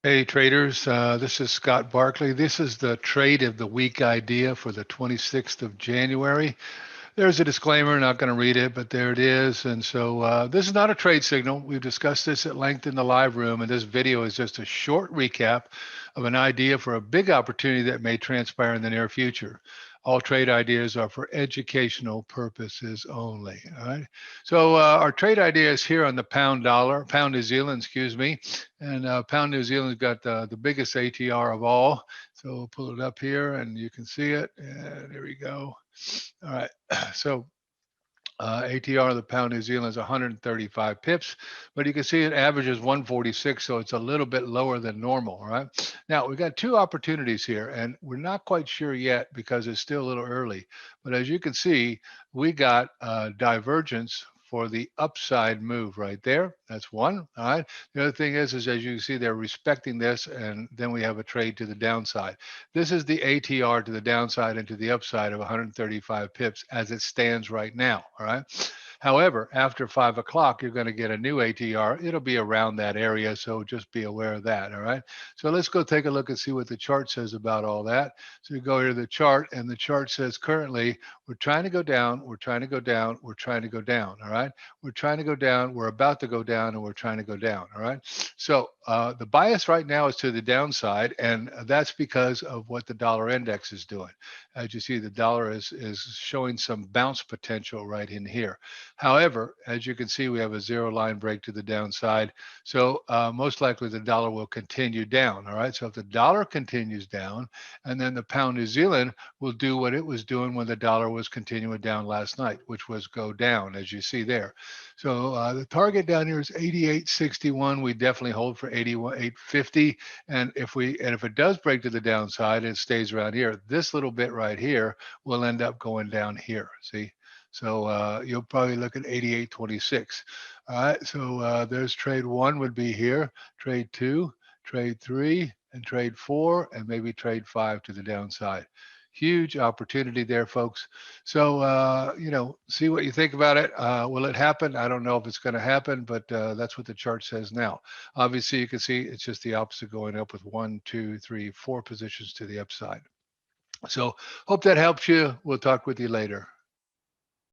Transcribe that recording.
Hey traders, this is Scott Barkley. This is the trade of the week idea for the 26th of January. There's a disclaimer, not going to read it, but there it is. And so this is not a trade signal. We've discussed this at length in the live room, and this video is just a short recap of an idea for a big opportunity that may transpire in the near future. All trade ideas are for educational purposes only. All right. So our trade idea is here on the pound New Zealand, excuse me. And pound New Zealand's got the biggest ATR of all. So we'll pull it up here and you can see it. And there we go. All right. So ATR of the pound New Zealand is 135 pips, but you can see it averages 146, so it's a little bit lower than normal. All right. Now we've got two opportunities here, and we're not quite sure yet because it's still a little early. But as you can see, we got divergence for the upside move right there. That's one. All right. The other thing is as you can see, they're respecting this, and then we have a trade to the downside. This is the ATR to the downside and to the upside of 135 pips as it stands right now. All right. However, after 5 o'clock, you're going to get a new ATR. It'll be around that area, so just be aware of that. All right. So let's go take a look and see what the chart says about all that. So you go here to the chart, and the chart says currently we're trying to go down, we're trying to go down, we're trying to go down. All right. We're trying to go down, we're about to go down, and we're trying to go down. All right. So the bias right now is to the downside, and that's because of what the dollar index is doing. As you see, the dollar is showing some bounce potential right in here. However, as you can see, we have a zero line break to the downside. So most likely the dollar will continue down. All right. So if the dollar continues down, and then the pound New Zealand will do what it was doing when the dollar was continuing down last night, which was go down, as you see there. So the target down here is 88.61. We definitely hold for 88.50. And if it does break to the downside and it stays around here, this little bit right here will end up going down here. See? So you'll probably look at 88.26. All right, so there's trade one would be here, trade two, trade three, and trade four, and maybe trade five to the downside. Huge opportunity there, folks. So, see what you think about it. Will it happen? I don't know if it's going to happen, but that's what the chart says now. Obviously, you can see it's just the opposite going up with 1, 2, 3, 4 positions to the upside. So hope that helps you. We'll talk with you later.